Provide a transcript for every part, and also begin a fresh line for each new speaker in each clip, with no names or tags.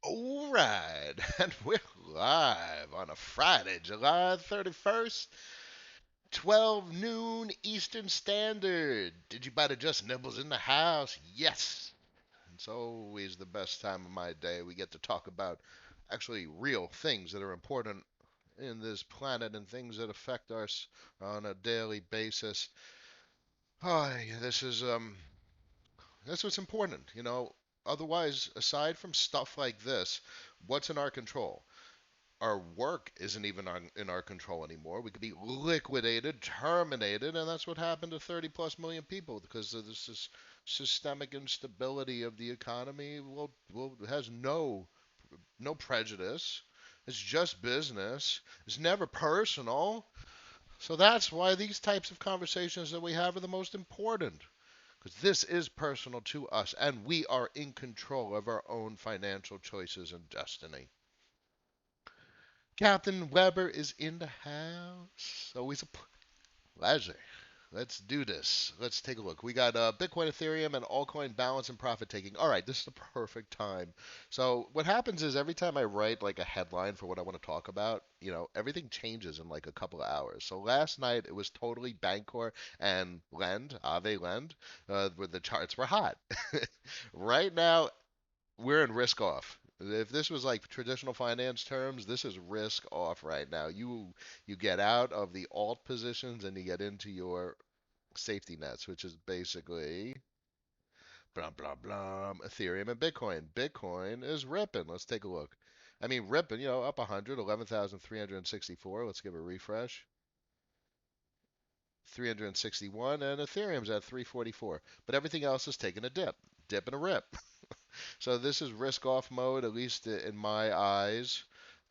All right, and we're live on a Friday, July 31st, 12 noon Eastern Standard. Did you buy the Just Nibbles in the house? Yes. It's always the best time of my day. We get to talk about actually real things that are important in this planet and things that affect us on a daily basis. Oh, yeah, that's what's important, you know. Otherwise, aside from stuff like this, what's in our control? Our work isn't even in our control anymore. We could be liquidated, terminated, and that's what happened to 30 plus million people because of this systemic instability of the economy. Has no prejudice. It's just business. It's never personal. So that's why these types of conversations that we have are the most important. Because this is personal to us, and we are in control of our own financial choices and destiny. Captain Weber is in the house. Always a pleasure. Let's do this. Let's take a look. We got Bitcoin, Ethereum, and altcoin balance and profit taking. All right, this is the perfect time. So what happens is every time I write like a headline for what I want to talk about, everything changes in like a couple of hours. So last night it was totally Bancor and Lend, Ave Lend, where the charts were hot. Right now we're in risk off. If this was like traditional finance terms, this is risk off right now. You get out of the alt positions and you get into your safety nets, which is basically blah blah blah Ethereum and Bitcoin. Bitcoin is ripping. Let's take a look. I mean, ripping, up 100, 11,364. Let's give a refresh. 361, and Ethereum's at 344. But everything else is taking a dip and a rip. So this is risk off mode, at least in my eyes.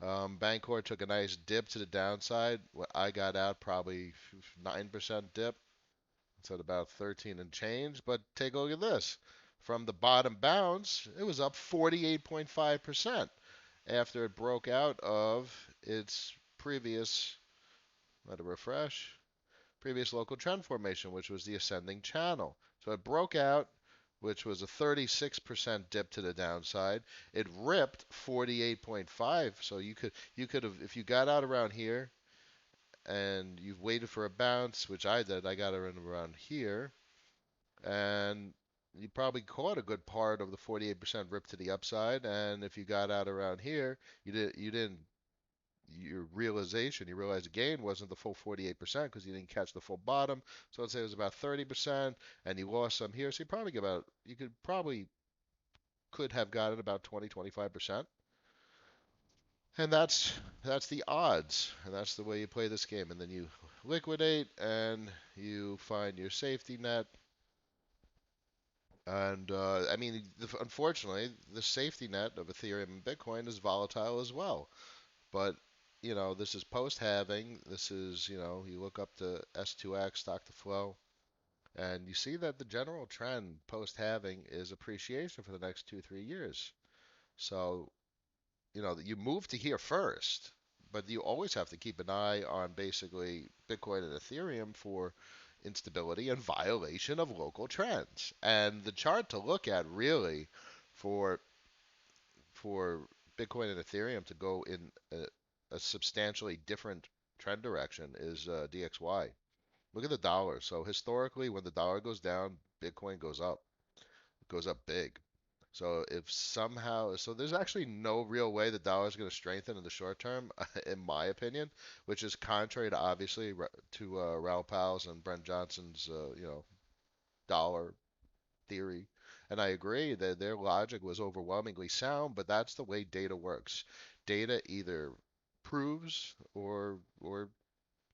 Bancor took a nice dip to the downside. I got out probably 9% dip. It's at about 13 and change. But take a look at this. From the bottom bounce, it was up 48.5% after it broke out of its previous, let it refresh, previous local trend formation, which was the ascending channel. So it broke out, which was a 36% dip to the downside. It ripped 48.5. So you could have, if you got out around here and you've waited for a bounce, which I did. I got around here, and you probably caught a good part of the 48% rip to the upside. And if you got out around here, you didn't your realization, you realize the gain wasn't the full 48% because you didn't catch the full bottom. So let's say it was about 30%, and you lost some here. So you could probably could have gotten about 20, 25%. And that's the odds, and that's the way you play this game. And then you liquidate, and you find your safety net. And I mean, unfortunately, the safety net of Ethereum and Bitcoin is volatile as well. But this is post halving. This is, you look up to S2X, stock to flow, and you see that the general trend post halving is appreciation for the next 2, 3 years. So, you move to here first, but you always have to keep an eye on basically Bitcoin and Ethereum for instability and violation of local trends. And the chart to look at really for for Bitcoin and Ethereum to go in a substantially different trend direction is DXY. Look at the dollar. So historically, when the dollar goes down, Bitcoin goes up. It goes up big. So if somehow, so there's actually no real way the dollar is going to strengthen in the short term, in my opinion, which is contrary to obviously to Raoul Pals and Brent Johnson's, dollar theory. And I agree that their logic was overwhelmingly sound, but that's the way data works. Data either proves or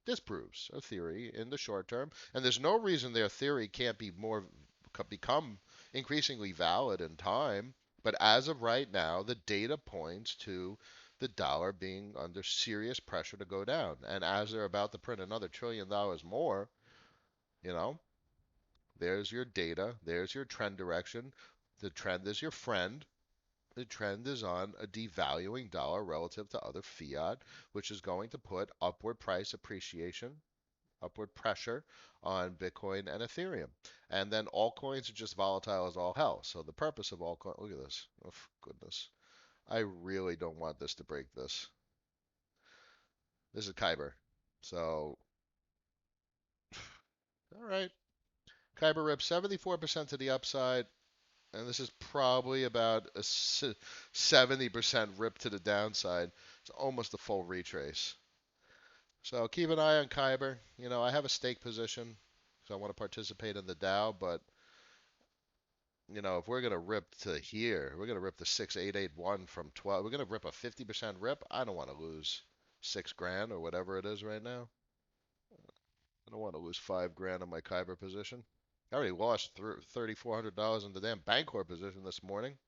disproves a theory in the short term, and there's no reason their theory can't become increasingly valid in time. But as of right now, the data points to the dollar being under serious pressure to go down. And as they're about to print another $1 trillion more, you know, there's your data. There's your trend direction. The trend is your friend. The trend is on a devaluing dollar relative to other fiat, which is going to put upward price appreciation, upward pressure on Bitcoin and Ethereum. And then altcoins are just volatile as all hell. So the purpose of altcoin, look at this. Oh, goodness. I really don't want this to break this. This is Kyber. So, all right. Kyber ripped 74% to the upside, and this is probably about a 70% rip to the downside. It's almost a full retrace. So keep an eye on Kyber. I have a stake position, so I want to participate in the Dow, but if we're gonna rip to here, we're gonna rip the 6881 from 12. We're gonna rip a 50% rip. I don't want to lose 6 grand or whatever it is right now. I don't want to lose 5 grand on my Kyber position. I already lost $3,400 in the damn Bancor position this morning.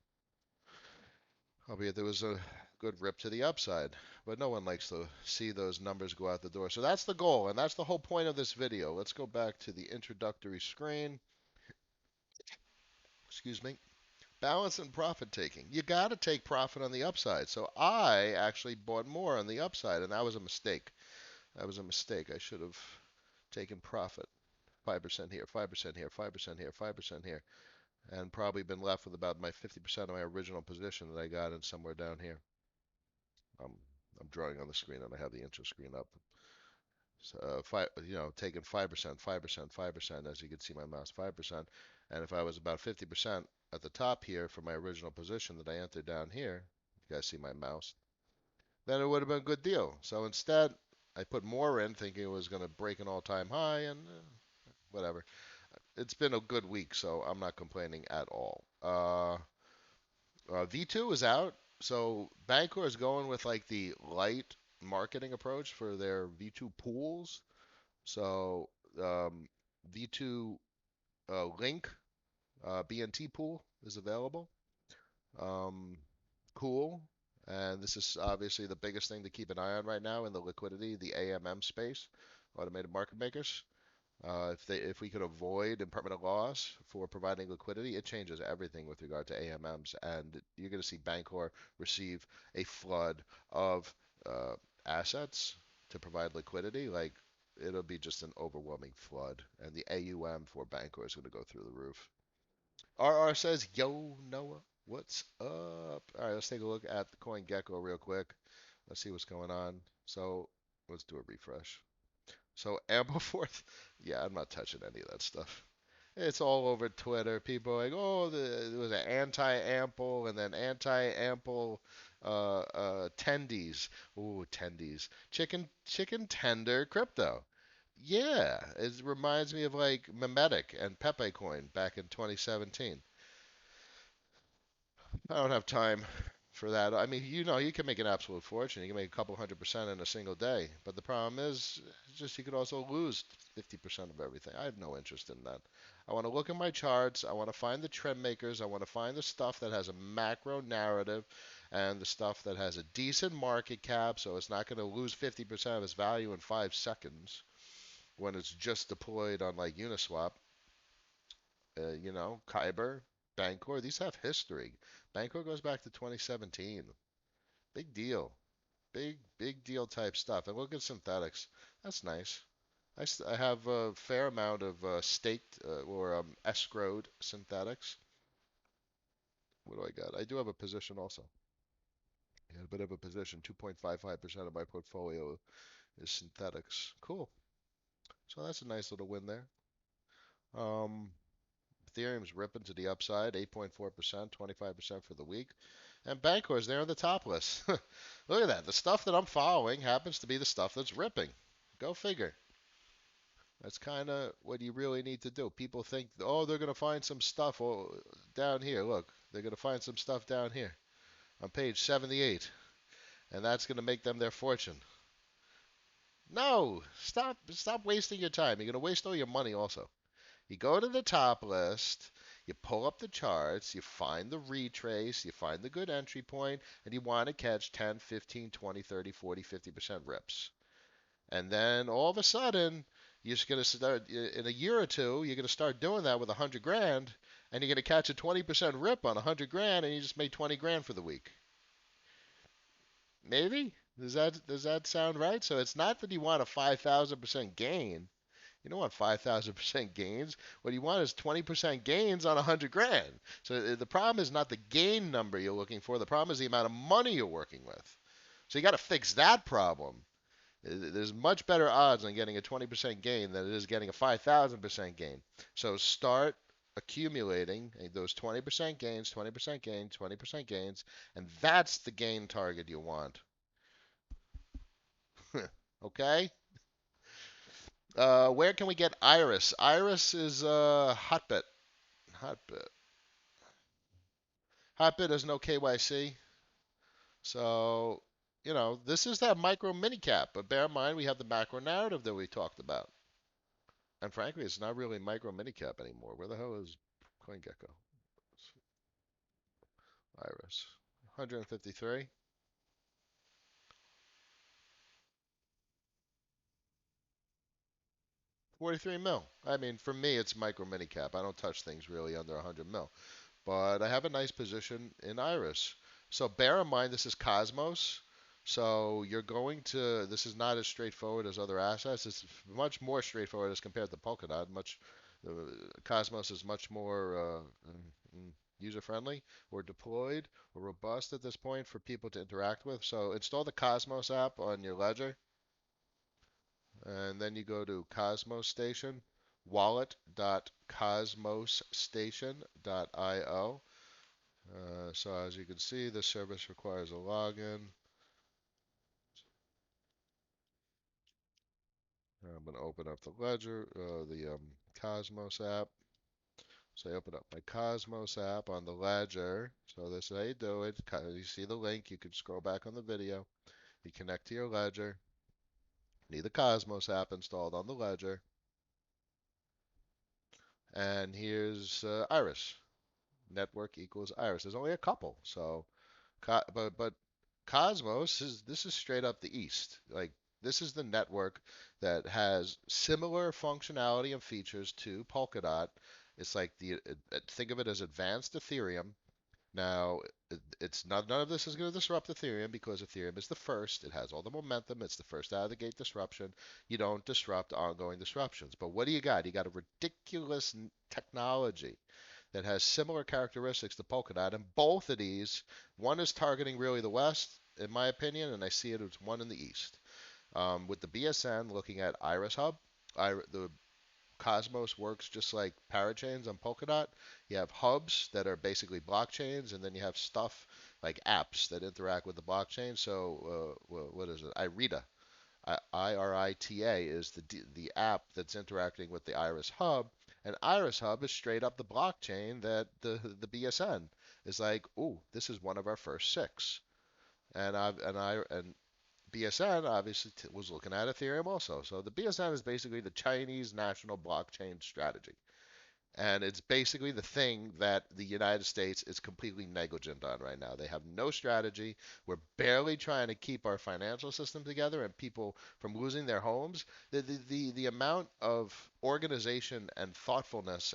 Albeit there was a good rip to the upside. But no one likes to see those numbers go out the door. So that's the goal, and that's the whole point of this video. Let's go back to the introductory screen. Excuse me. Balance and profit taking. You got to take profit on the upside. So I actually bought more on the upside, and that was a mistake. That was a mistake. I should have taken profit. 5% here, 5% here, 5% here, 5% here, and probably been left with about my 50% of my original position that I got in somewhere down here. I'm, I'm drawing on the screen and I have the intro screen up. So, taking 5%, 5%, 5%, as you can see my mouse, 5%. And if I was about 50% at the top here for my original position that I entered down here, you guys see my mouse, then it would have been a good deal. So instead, I put more in thinking it was going to break an all-time high and whatever. It's been a good week, so I'm not complaining at all. V2 is out, so Bancor is going with like the light marketing approach for their V2 pools. So V2 Link BNT pool is available. Um, cool. And this is obviously the biggest thing to keep an eye on right now in the liquidity, the AMM space, automated market makers. If we could avoid impermanent loss for providing liquidity, it changes everything with regard to AMMs, and you're going to see Bancor receive a flood of uh, assets to provide liquidity. Like it'll be just an overwhelming flood, and the AUM for Bancor is going to go through the roof. RR says, "Yo, Noah, what's up?" All right, let's take a look at the coin Gecko real quick. Let's see what's going on. So let's do a refresh. So Ampleforth, yeah, I'm not touching any of that stuff. It's all over Twitter. People are like, oh, there was an anti-ample and then anti-ample tendies. Ooh, tendies. Chicken tender crypto. Yeah, it reminds me of like Memetic and Pepe Coin back in 2017. I don't have time for that. I mean, you can make an absolute fortune. You can make a couple 100% in a single day. But the problem is, just you could also lose 50% of everything. I have no interest in that. I want to look at my charts. I want to find the trend makers. I want to find the stuff that has a macro narrative and the stuff that has a decent market cap, so it's not going to lose 50% of its value in 5 seconds when it's just deployed on like Uniswap. Kyber, Bancor, these have history. Bancor goes back to 2017. Big deal. Big deal type stuff. And look at synthetics. That's nice. I have a fair amount of staked or escrowed synthetics. What do I got? I do have a position also. I got a bit of a position. 2.55% of my portfolio is synthetics. Cool. So that's a nice little win there. Um, Ethereum's ripping to the upside, 8.4%, 25% for the week. And Bancor's there on the top list. Look at that. The stuff that I'm following happens to be the stuff that's ripping. Go figure. That's kind of what you really need to do. People think, oh, they're going to find some stuff down here. Look, they're going to find some stuff down here on page 78, and that's going to make them their fortune. No, stop wasting your time. You're going to waste all your money also. You go to the top list, you pull up the charts, you find the retrace, you find the good entry point, and you want to catch 10, 15, 20, 30, 40, 50% rips. And then all of a sudden, you're just going to start, in a year or two, you're going to start doing that with 100 grand, and you're going to catch a 20% rip on 100 grand, and you just made 20 grand for the week. Maybe? Does that sound right? So it's not that you want a 5,000% gain. You don't want 5,000% gains. What you want is 20% gains on 100 grand. So the problem is not the gain number you're looking for. The problem is the amount of money you're working with. So you got to fix that problem. There's much better odds on getting a 20% gain than it is getting a 5,000% gain. So start accumulating those 20% gains, 20% gains, 20% gains, and that's the gain target you want. Okay? Where can we get Iris? Iris is Hotbit. Hotbit. Hotbit has no KYC. So, this is that micro mini cap. But bear in mind, we have the macro narrative that we talked about. And frankly, it's not really micro mini cap anymore. Where the hell is CoinGecko? Iris. 153. 43 mil. I mean, for me, it's micro mini cap. I don't touch things really under 100 mil. But I have a nice position in Iris. So bear in mind this is Cosmos. So this is not as straightforward as other assets. It's much more straightforward as compared to Polkadot. Uh, Cosmos is much more user friendly or deployed or robust at this point for people to interact with. So install the Cosmos app on your ledger, and then you go to Cosmos Station, wallet.cosmosstation.io. So as you can see, this service requires a login. I'm going to open up the ledger, the Cosmos app. So I open up my Cosmos app on the ledger. So this is how you do it. You see the link. You can scroll back on the video. You connect to your ledger. Need the Cosmos app installed on the ledger. And here's Iris. Network equals Iris. There's only a couple. So, but Cosmos this is straight up the east. Like this is the network that has similar functionality and features to Polkadot. It's like think of it as advanced Ethereum. Now, it's not none of this is going to disrupt Ethereum because Ethereum is the first. It has all the momentum. It's the first out of the gate disruption. You don't disrupt ongoing disruptions. But what do you got? You got a ridiculous technology that has similar characteristics to Polkadot, and both of these, one is targeting really the west, in my opinion, and I see it as one in the east. With the BSN looking at Iris Hub, the Cosmos works just like parachains on Polkadot. You have hubs that are basically blockchains, and then you have stuff like apps that interact with the blockchain. So, what is it? IRITA. IRITA is the app that's interacting with the Iris Hub, and Iris Hub is straight up the blockchain that the BSN is like, ooh, this is one of our first six. And BSN obviously was looking at Ethereum also. So the BSN is basically the Chinese national blockchain strategy. And it's basically the thing that the United States is completely negligent on right now. They have no strategy. We're barely trying to keep our financial system together and people from losing their homes. The amount of organization and thoughtfulness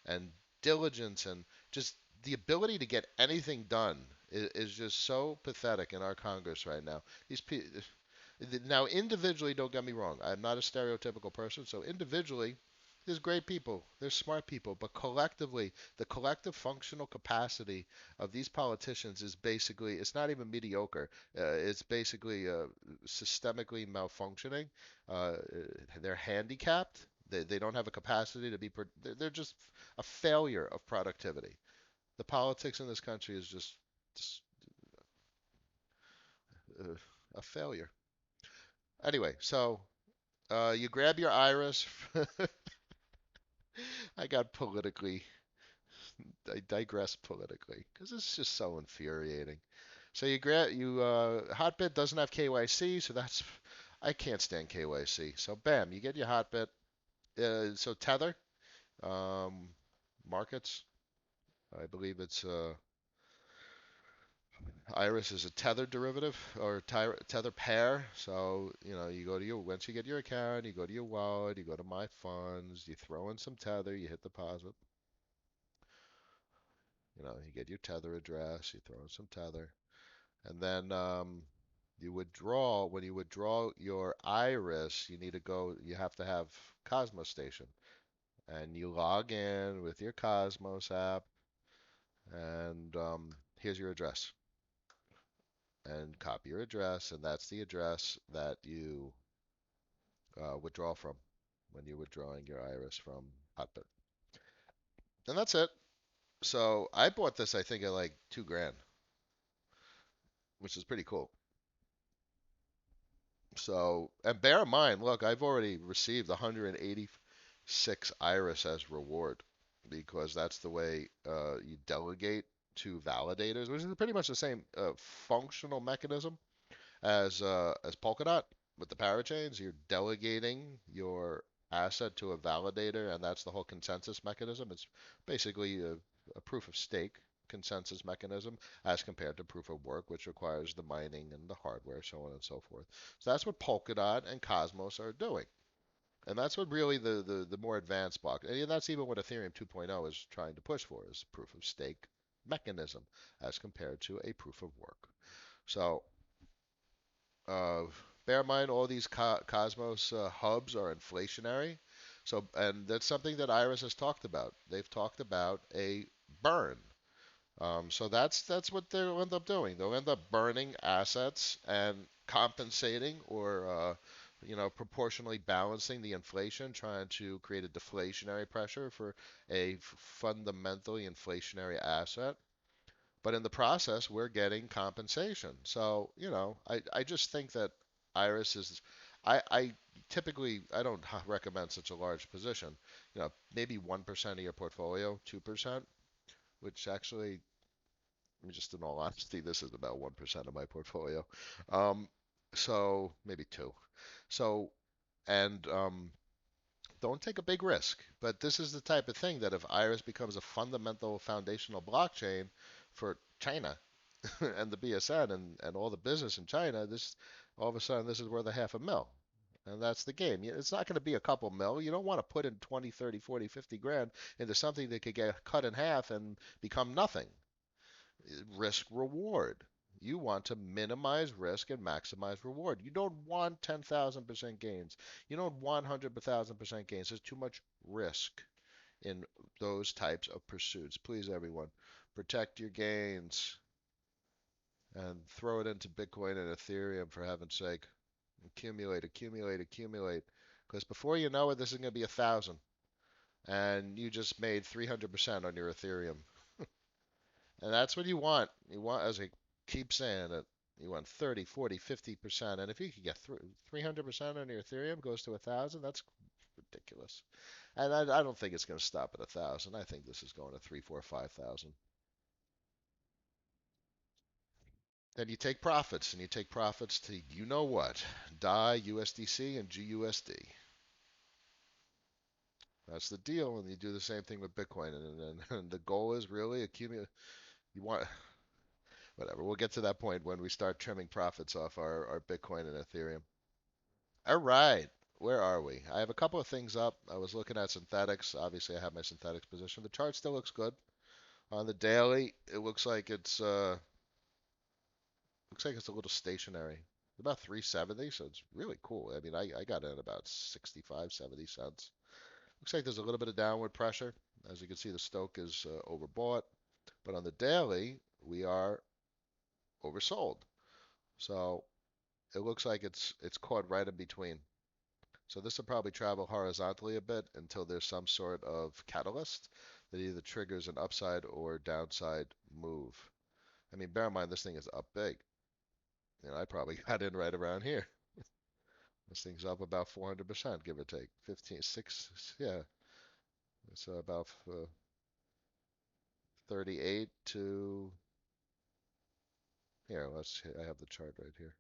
and diligence and just the ability to get anything done is just so pathetic in our Congress right now. These people. Now, individually, don't get me wrong. I'm not a stereotypical person, so individually, there's great people, there's smart people, but collectively, the collective functional capacity of these politicians is basically, it's not even mediocre. It's basically systemically malfunctioning. Uh, they're handicapped. They don't have a capacity to be, they're just a failure of productivity. The politics in this country is just uh, a failure. Anyway, so you grab your iris. I got politically I digress politically because it's just so infuriating. So Hotbit doesn't have KYC, so I can't stand KYC. So bam, you get your Hotbit. So Tether, um, markets. I believe it's Iris is a Tether derivative or Tether pair. So you go to your once you get your account, you go to your wallet, you go to My Funds, you throw in some Tether, you hit deposit. You get your Tether address, you throw in some Tether. And then When you withdraw your iris, you have to have Cosmos Station. And you log in with your Cosmos app, and here's your address. And copy your address, and that's the address that you withdraw from when you're withdrawing your iris from Hotbit. And that's it. So I bought this, I think, at like 2 grand, which is pretty cool. So, and bear in mind, look, I've already received 186 Iris as reward because that's the way you delegate to validators, which is pretty much the same functional mechanism as Polkadot with the parachains. You're delegating your asset to a validator, and that's the whole consensus mechanism. It's basically a proof of stake consensus mechanism as compared to proof of work, which requires the mining and the hardware, so on and so forth. So that's what Polkadot and Cosmos are doing. And that's what really the more advanced block, and that's even what Ethereum 2.0 is trying to push for, is proof of stake mechanism as compared to a proof of work. So uh, bear in mind, all these Cosmos hubs are inflationary. So, and that's something that Iris has talked about. They've talked about a burn. So that's what they'll end up doing. They'll end up burning assets and compensating or proportionally balancing the inflation, trying to create a deflationary pressure for a fundamentally inflationary asset. But in the process, we're getting compensation. So, I just think that Iris is, I typically, I don't recommend such a large position. Maybe 1% of your portfolio, 2%, which actually, just in all honesty, this is about 1% of my portfolio. Um, so maybe two. So, and don't take a big risk. But this is the type of thing that if Iris becomes a fundamental foundational blockchain for China, and the BSN and all the business in China, this all of a sudden this is worth a half a mil. And that's the game. It's not going to be a couple mil. You don't want to put in 20, 30, 40, 50 grand into something that could get cut in half and become nothing. Risk reward. You want to minimize risk and maximize reward. You don't want 10,000% gains. You don't want 100,000% gains. There's too much risk in those types of pursuits. Please, everyone, protect your gains and throw it into Bitcoin and Ethereum for heaven's sake. Accumulate, accumulate, accumulate. Because before you know it, this is going to be 1,000, and you just made 300% on your Ethereum. And that's what you want. You want, as I keep saying it, you want 30, 40, 50%. And if you could get 300% on your Ethereum goes to 1,000, that's ridiculous. And I don't think it's going to stop at 1,000. I think this is going to 3, 4, 5,000. Then you take profits, and you take profits to you know what, DAI, USDC, and GUSD. That's the deal, and you do the same thing with Bitcoin. And the goal is really accumulate. You want whatever. We'll get to that point when we start trimming profits off our Bitcoin and Ethereum. All right, where are we? I have a couple of things up. I was looking at synthetics. Obviously, I have my synthetics position. The chart still looks good. On the daily, it looks like it's a little stationary. About 370, so it's really cool. I mean, I got in about 65, 70 cents. Looks like there's a little bit of downward pressure. As you can see, the Stoke is overbought, but on the daily, we are oversold. So it looks like it's caught right in between. So this will probably travel horizontally a bit until there's some sort of catalyst that either triggers an upside or downside move. I mean, bear in mind this thing is up big. I probably got in right around here. This thing's up about 400%, give or take. 15, 6, yeah. It's about 38 to, here, I have the chart right here.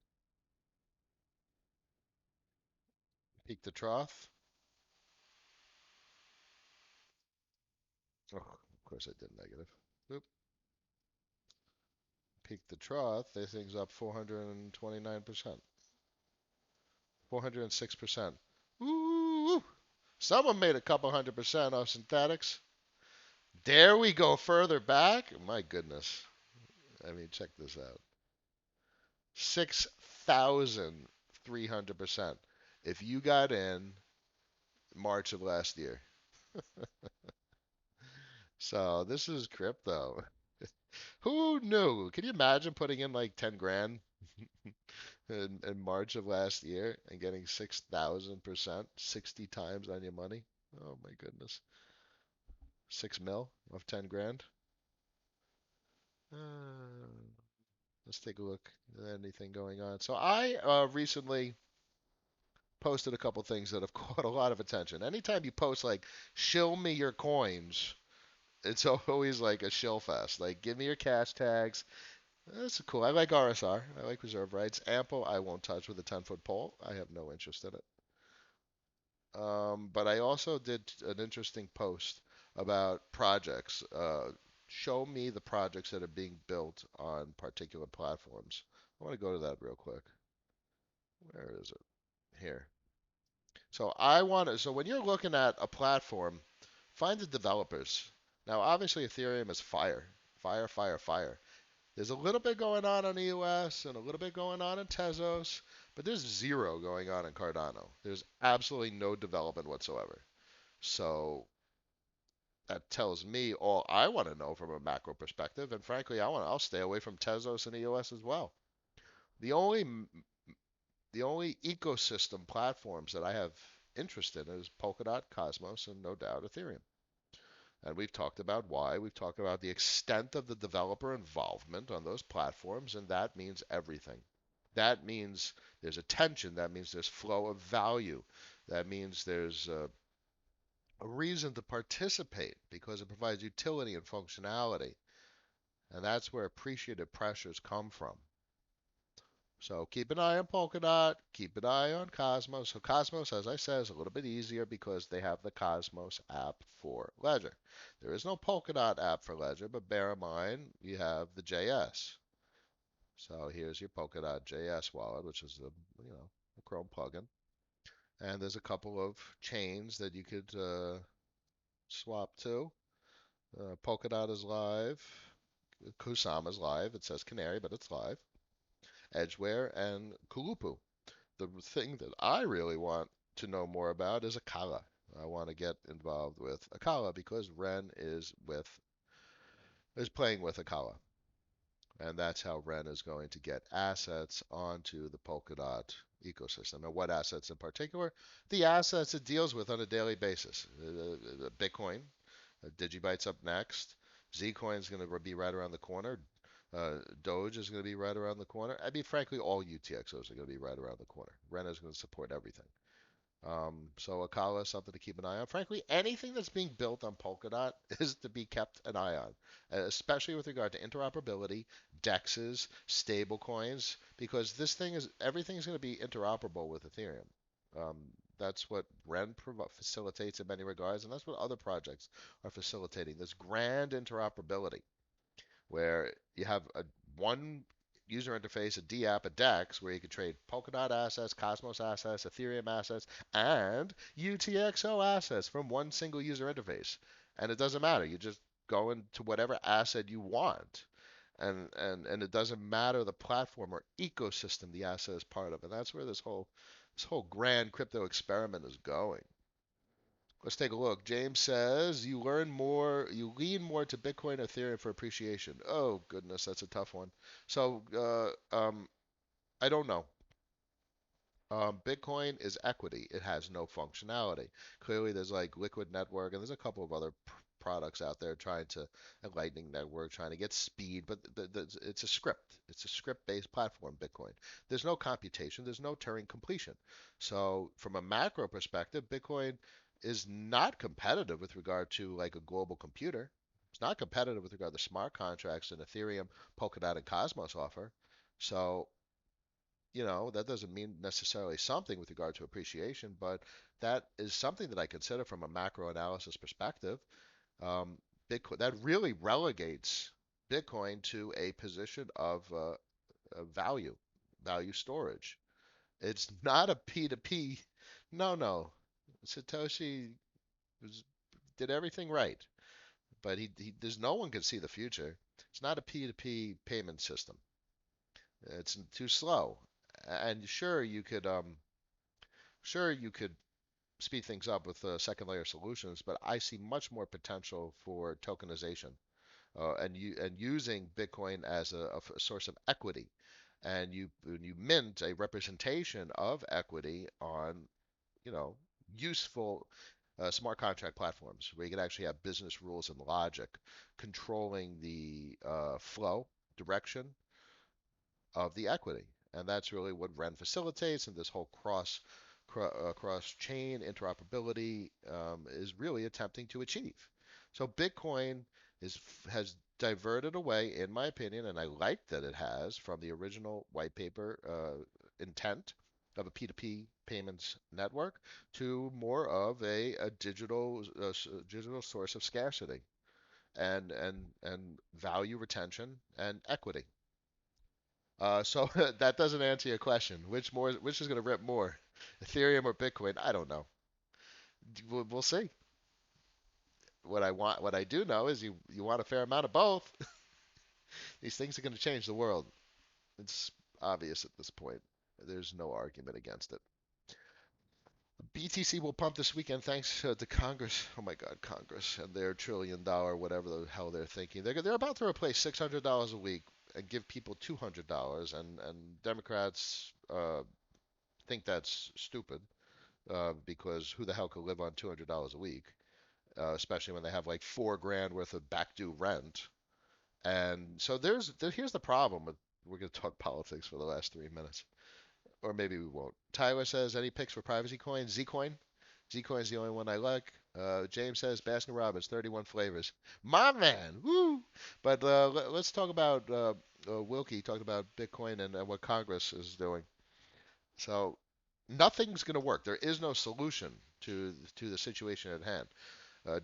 Peak to trough. Oh, of course I did negative. Oop. Peak to trough, this thing's up 429%. 406%. Ooh, someone made a couple 100% off synthetics. Dare we go further back? My goodness. I mean, check this out. 6,300% if you got in March of last year. So this is crypto. Who knew? Can you imagine putting in like 10 grand in March of last year and getting 6,000%, 60 times on your money? Oh my goodness. 6 mil of 10 grand? Uh, let's take a look at anything going on. So I recently posted a couple things that have caught a lot of attention. Anytime you post like "shill me your coins," it's always like a shill fest. Like give me your cash tags. That's cool. I like RSR. I like reserve rights. Ample, I won't touch with a 10-foot pole. I have no interest in it. But I also did an interesting post about projects. Show me the projects that are being built on particular platforms. I want to go to that real quick. Where is it? Here. So when you're looking at a platform, find the developers. Now, obviously, Ethereum is fire, fire, fire, fire. There's a little bit going on the US and a little bit going on in Tezos, but there's zero going on in Cardano. There's absolutely no development whatsoever. So that tells me all I want to know from a macro perspective, and frankly, I'll stay away from Tezos in the US as well. The only the only ecosystem platforms that I have interest in is Polkadot, Cosmos, and no doubt Ethereum. And we've talked about why. We've talked about the extent of the developer involvement on those platforms, and that means everything. That means there's attention. That means there's flow of value. That means there's a reason to participate because it provides utility and functionality. And that's where appreciative pressures come from. So keep an eye on Polkadot, keep an eye on Cosmos. So Cosmos, as I said, is a little bit easier because they have the Cosmos app for Ledger. There is no Polkadot app for Ledger, but bear in mind you have the JS. So here's your Polkadot JS wallet, which is a Chrome plugin. And there's a couple of chains that you could swap to. Polkadot is live. Kusama is live. It says Canary, but it's live. Edgeware and Kulupu. The thing that I really want to know more about is Akala. I want to get involved with Akala because Ren is playing with Akala, and that's how Ren is going to get assets onto the Polkadot ecosystem. And what assets in particular? The assets it deals with on a daily basis. Bitcoin, Digibyte's up next. Zcoin is going to be right around the corner. Doge is going to be right around the corner. I mean, frankly, all UTXOs are going to be right around the corner. Ren is going to support everything. So Akala is something to keep an eye on. Frankly, anything that's being built on Polkadot is to be kept an eye on, especially with regard to interoperability, DEXs, stablecoins, because everything is going to be interoperable with Ethereum. Um, that's what Ren facilitates in many regards, and that's what other projects are facilitating. This grand interoperability where you have a one user interface, a DApp, a DEX, where you can trade Polkadot assets, Cosmos assets, Ethereum assets, and UTXO assets from one single user interface. And it doesn't matter. You just go into whatever asset you want. And it doesn't matter the platform or ecosystem the asset is part of. And that's where this whole grand crypto experiment is going. Let's take a look. James says you lean more to Bitcoin or Ethereum for appreciation. Oh goodness, that's a tough one. So I don't know. Bitcoin is equity. It has no functionality. Clearly, there's like Liquid Network, and there's a couple of other products out there trying to, a Lightning Network, trying to get speed, but it's a script. It's a script-based platform, Bitcoin. There's no computation. There's no Turing completion. So, from a macro perspective, Bitcoin is not competitive with regard to like a global computer. It's not competitive with regard to smart contracts and Ethereum, Polkadot, and Cosmos offer. So that doesn't mean necessarily something with regard to appreciation, but that is something that I consider from a macro analysis perspective. Um, Bitcoin that really relegates Bitcoin to a position of value storage. It's not a P2P. No, no. Satoshi was, did everything right, but there's no one can see the future. It's not a P2P payment system. It's too slow. And sure you could speed things up with second layer solutions, but I see much more potential for tokenization and using Bitcoin as a source of equity. And you mint a representation of equity on useful smart contract platforms where you can actually have business rules and logic controlling the flow, direction of the equity. And that's really what Ren facilitates, and this whole cross chain interoperability is really attempting to achieve. So Bitcoin is has diverted away, in my opinion, and I like that it has from the original white paper intent of a P2P payments network to more of a digital source of scarcity and value retention and equity. So that doesn't answer your question. Which is going to rip more, Ethereum or Bitcoin? I don't know. We'll see. What I do know is you want a fair amount of both. These things are going to change the world. It's obvious at this point. There's no argument against it. BTC will pump this weekend thanks to Congress. Oh my God, Congress and their $1 trillion, whatever the hell they're thinking. They're about to replace $600 a week and give people $200, and Democrats think that's stupid because who the hell could live on $200 a week, especially when they have like 4 grand worth of back due rent. And so here's the problem with we're going to talk politics for the last 3 minutes, or maybe we won't. Tyler says any picks for privacy coin? Zcoin. Zcoin's the only one I like. James says Baskin Robbins, 31 flavors. My man, woo! But let's talk about Wilkie talked about Bitcoin and what Congress is doing. So nothing's going to work. There is no solution to the situation at hand.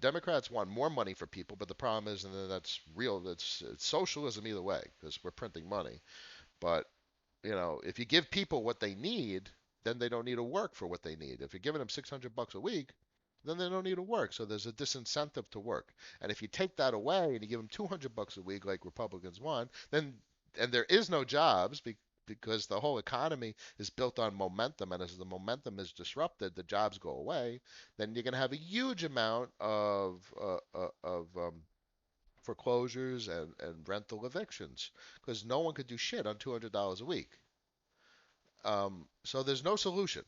Democrats want more money for people, but the problem is, and that's real, it's socialism either way because we're printing money. But if you give people what they need, then they don't need to work for what they need. If you're giving them $600 a week, then they don't need to work. So there's a disincentive to work. And if you take that away and you give them $200 a week, like Republicans want, then and there is no jobs because the whole economy is built on momentum, and as the momentum is disrupted, the jobs go away. Then you're going to have a huge amount of foreclosures and rental evictions because no one could do shit on $200 a week. So there's no solution.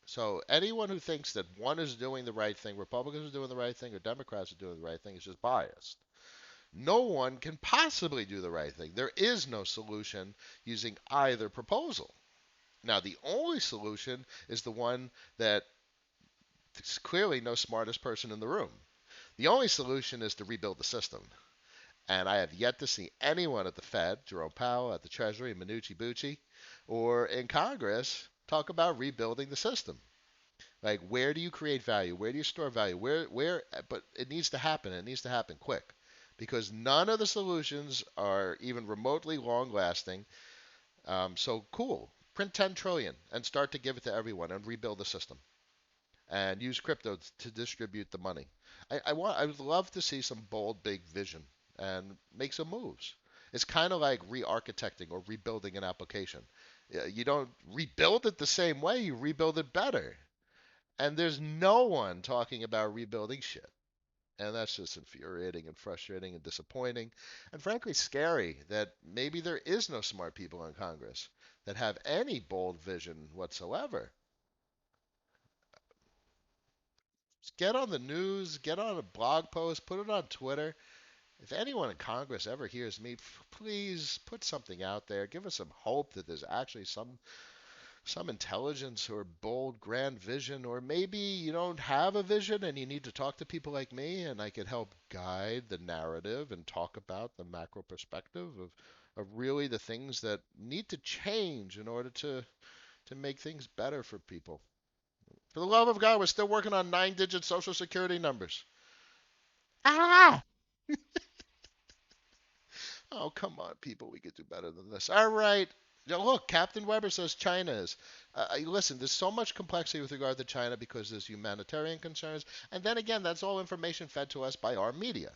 So anyone who thinks that one is doing the right thing, Republicans are doing the right thing, or Democrats are doing the right thing is just biased. No one can possibly do the right thing. There is no solution using either proposal. Now, the only solution is the one that is clearly no smartest person in the room. The only solution is to rebuild the system. And I have yet to see anyone at the Fed, Jerome Powell, at the Treasury, Minucci Bucci, or in Congress talk about rebuilding the system. Like, where do you create value? Where do you store value? But it needs to happen. It needs to happen quick because none of the solutions are even remotely long lasting. So cool. Print 10 trillion and start to give it to everyone and rebuild the system and use crypto to distribute the money. I would love to see some bold, big vision and make some moves. It's kind of like re-architecting or rebuilding an application. You don't rebuild it the same way, you rebuild it better. And there's no one talking about rebuilding shit. And that's just infuriating and frustrating and disappointing and frankly scary that maybe there is no smart people in Congress that have any bold vision whatsoever. Get on the news, get on a blog post, put it on Twitter. If anyone in Congress ever hears me, please put something out there. Give us some hope that there's actually some intelligence or bold grand vision, or maybe you don't have a vision and you need to talk to people like me and I could help guide the narrative and talk about the macro perspective of really the things that need to change in order to make things better for people. For the love of God, we're still working on 9-digit social security numbers. Ah! Oh, come on, people. We could do better than this. All right. Now, look, Captain Weber says China is. Listen, there's so much complexity with regard to China because there's humanitarian concerns. And then again, that's all information fed to us by our media.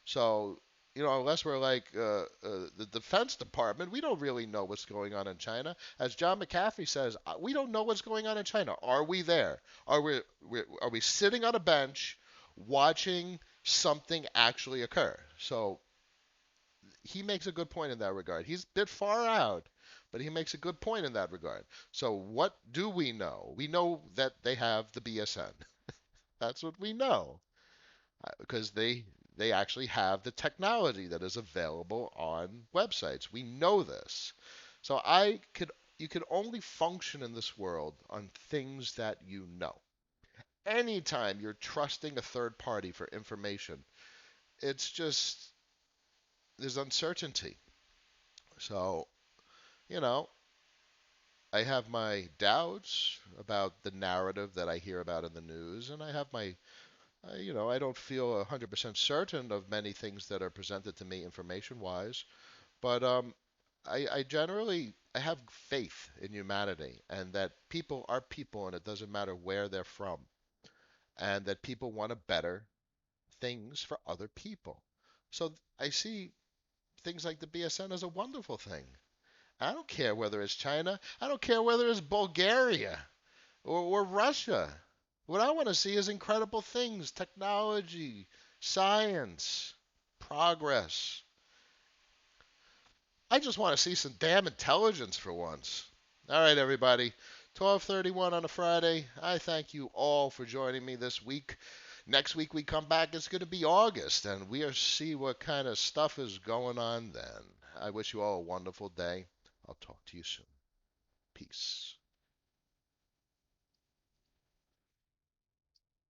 So unless we're like the Defense Department, we don't really know what's going on in China. As John McAfee says, we don't know what's going on in China. Are we there? Are we sitting on a bench watching something actually occur? So he makes a good point in that regard. He's a bit far out, but he makes a good point in that regard. So what do we know? We know that they have the BSN. That's what we know because they actually have the technology that is available on websites. We know this. So I could you can only function in this world on things that you know. Anytime you're trusting a third party for information, it's just there's uncertainty. So, you know, I have my doubts about the narrative that I hear about in the news, and I have my I don't feel 100% certain of many things that are presented to me information-wise, but I generally I have faith in humanity and that people are people and it doesn't matter where they're from, and that people want to better things for other people. So I see things like the BSN as a wonderful thing. I don't care whether it's China. I don't care whether it's Bulgaria or Russia. What I want to see is incredible things, technology, science, progress. I just want to see some damn intelligence for once. All right, everybody. 12:31 on a Friday. I thank you all for joining me this week. Next week we come back. It's going to be August, and we'll see what kind of stuff is going on then. I wish you all a wonderful day. I'll talk to you soon. Peace.